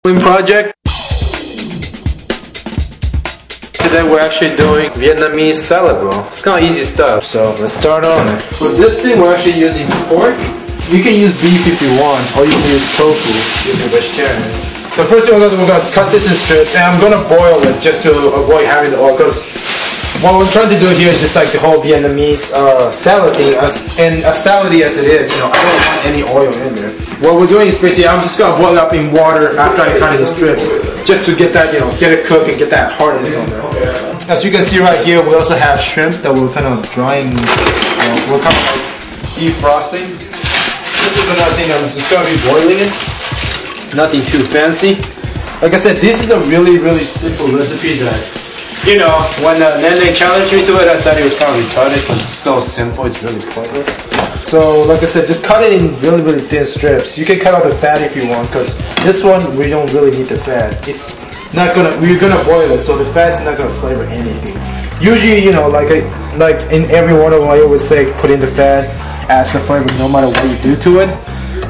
Lin Project. Today we're actually doing Vietnamese salad roll. It's kind of easy stuff, so let's start on it. For this thing, we're actually using pork. You can use beef if you want, or you can use tofu if you're vegetarian. So first thing we're gonna cut this in strips, and I'm gonna boil it just to avoid having the oil, because what we're trying to do here is just like the whole Vietnamese salad thing, and as salady as it is, you know, I don't want any oil in there. What we're doing is basically, I'm just gonna boil it up in water after I cut it in strips, just to get that, you know, get it cooked and get that hardness on there. As you can see right here, we also have shrimp that we're kind of drying, we're kind of like defrosting. This is another thing I'm just gonna be boiling it. Nothing too fancy. Like I said, this is a really, really simple recipe that, you know, when Nene challenged me to it, I thought it was kind of retarded. It's so simple, it's really pointless. So, like I said, just cut it in really, really thin strips. You can cut out the fat if you want, because this one, we don't really need the fat. It's not gonna, we're gonna boil it, so the fat's not gonna flavor anything. Usually, you know, like in every one of them, I always say put in the fat, adds the flavor no matter what you do to it.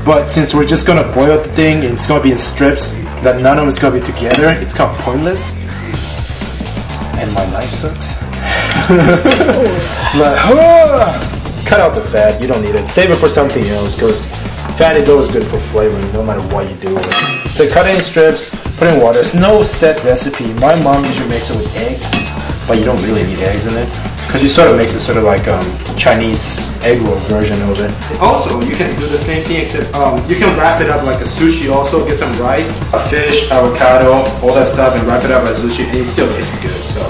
But since we're just gonna boil the thing, and it's gonna be in strips, that none of it's gonna be together, it's kind of pointless. And my knife sucks. Cut out the fat, you don't need it. Save it for something else, because fat is always good for flavoring, no matter what you do with it. So cut it in strips, put it in water. It's no set recipe. My mom usually makes it with eggs, but you don't really need eggs in it, because you sort of makes it sort of like Chinese egg roll version of it. Also, you can do the same thing, except you can wrap it up like a sushi also. Get some rice, fish, avocado, all that stuff, and wrap it up as sushi, and it still tastes good. So,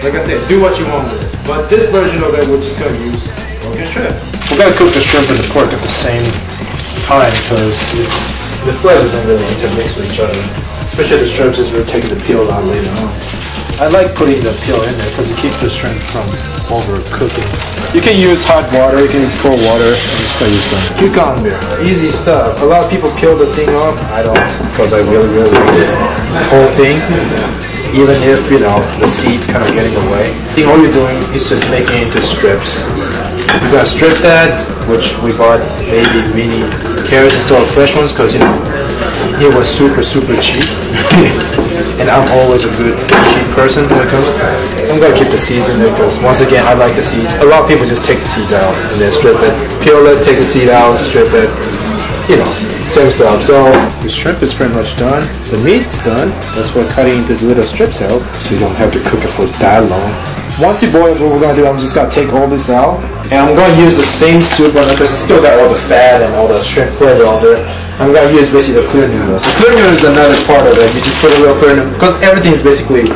like I said, do what you want with this. But this version of it, we're just going to use broken shrimp. We're going to cook the shrimp and the pork at the same time, because the flavors don't really intermix with each other. Especially the shrimp, since we're taking the peel out later on. I like putting the peel in there because it keeps the shrimp from overcooking. You can use hot water, you can use cold water. I'm just going to use some cucumber. Easy stuff. A lot of people peel the thing off. I don't, because I really, really like the whole thing. Even if, you know, the seeds kind of getting away. I think all you're doing is just making it into strips. We're going to strip that, which we bought baby mini carrots instead of fresh ones, because, you know, it was super, super cheap. And I'm always a good cheap person when it comes to it. I'm going to keep the seeds in there, because once again, I like the seeds. A lot of people just take the seeds out and then strip it. Peel it, take the seed out, strip it. You know, same stuff. So the shrimp is pretty much done. The meat's done. That's what cutting into little strips help, so you don't have to cook it for that long. Once it boils, what we're going to do, I'm just going to take all this out. And I'm going to use the same soup on it, because it's still got all the fat and all the shrimp flavor on there. I'm going to use basically the clear noodles. The clear noodles is another part of it. You just put a little clear noodle, because everything is basically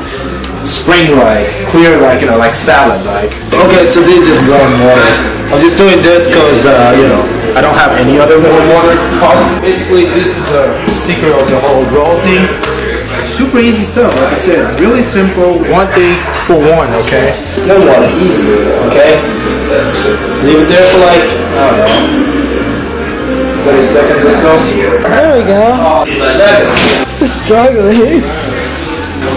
spring-like, clear, like, you know, like salad-like. Okay, so this is warm water. I'm just doing this because, you know, I don't have any other warm water pots. Basically, this is the secret of the whole roll thing. Super easy stuff, like I said, really simple. One thing for one, okay? No water, easy, okay? Just leave it there for like, I don't know, 30 seconds or so. There we go. Just struggling.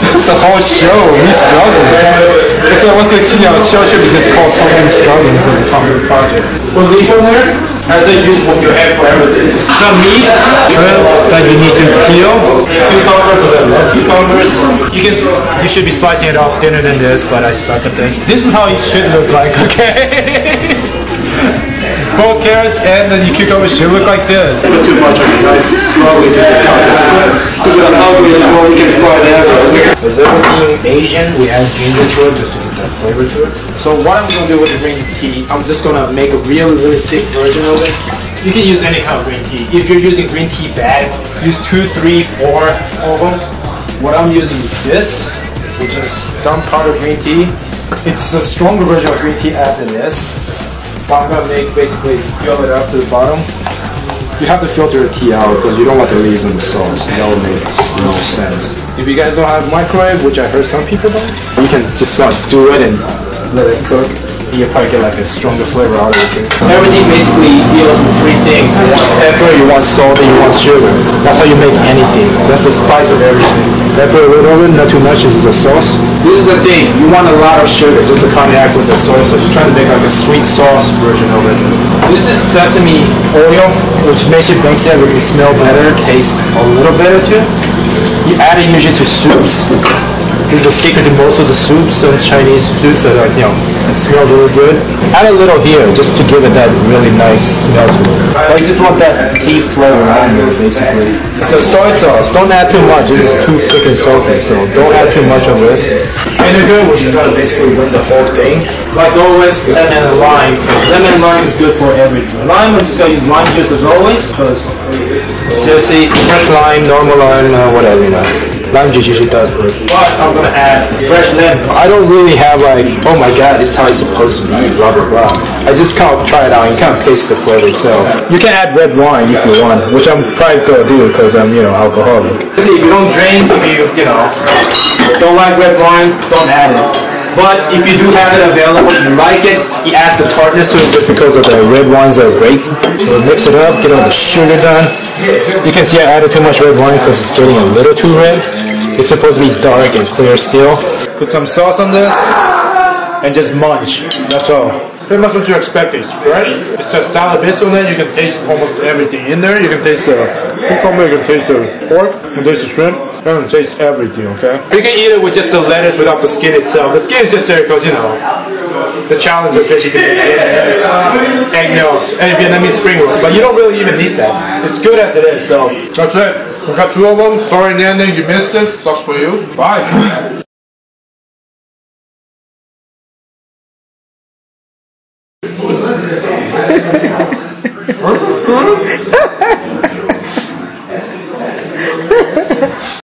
It's the whole show, we struggle. It's almost like, you know, the show should be just called Tom Lin Struggling instead of Tom Lin Project. We'll leave on there, as I use with your head for everything. Some meat, shrimp that you need to peel. Cucumber, because I love cucumbers. You should be slicing it off thinner than this, but I suck at this. This is how it should look like, okay? Both carrots and then your cucumbers should look like this. Put too much on it, nice slowly to just cut it. Because with an oven, you can fry it everywhere. Because everything Asian, we add ginger to it just to put that flavor to it. So what I'm going to do with the green tea, I'm just going to make a really, really thick version of it. You can use any kind of green tea. If you're using green tea bags, use 2, 3, 4 of them. What I'm using is this, which is dumb powder green tea. It's a stronger version of green tea as it is. I'm going to make, basically fill it up to the bottom. You have to filter the tea out because you don't want the leaves in the sauce. That would make no sense. If you guys don't have a microwave, which I heard some people don't, you can just stew it and let it cook. You'll probably get like a stronger flavor out of it. Everything basically deals with 3 things. You want pepper, you want salt, and you want sugar. That's how you make anything. That's the spice of everything. Pepper a little bit, not too much. This is a sauce. This is the thing. You want a lot of sugar just to counteract with the soy sauce. You're trying to make like a sweet sauce version of it. This is sesame oil, which makes everything smell better, taste a little better too. add it usually to soups. This is a secret to most of the soups, Chinese soups that are, smell really good. Add a little here just to give it that really nice smell to it. But you just want that beef flavor on there, basically. So soy sauce, don't add too much. This is too freaking salty, so don't add too much of this. Vinegar, which is gonna basically win the whole thing. Like always, lemon and lime. Lemon and lime is good for everything. Lime, I'm just gonna use lime juice as always, because seriously, fresh lime, normal lime, whatever, Lime juice usually does work. But I'm gonna add fresh lemon. I don't really have like, oh my god, this is how it's supposed to be, blah blah blah. I just kind of try it out and kind of taste the flavor itself. You can add red wine if you want, which I'm probably gonna do because I'm, alcoholic. See, if you don't drink, if you, don't like red wine, don't add it. But if you do have it available and you like it, you add the tartness to it just because of the red wines are great. So mix it up, get all the sugar done. You can see I added too much red wine because it's getting a little too red. It's supposed to be dark and clear still. Put some sauce on this and just munch. That's all. Pretty much what you expect. It's fresh. It says salad bits on it. You can taste almost everything in there. You can taste the cucumber, you can taste the pork, you can taste the shrimp. You can taste everything, okay? You can eat it with just the lettuce without the skin itself. The skin is just there because, the challenge is basically egg yolks and Vietnamese spring rolls. But you don't really even need that. It's good as it is, so. That's it. We got 2 of them. Sorry, Nana, you missed this. Sucks for you. Bye.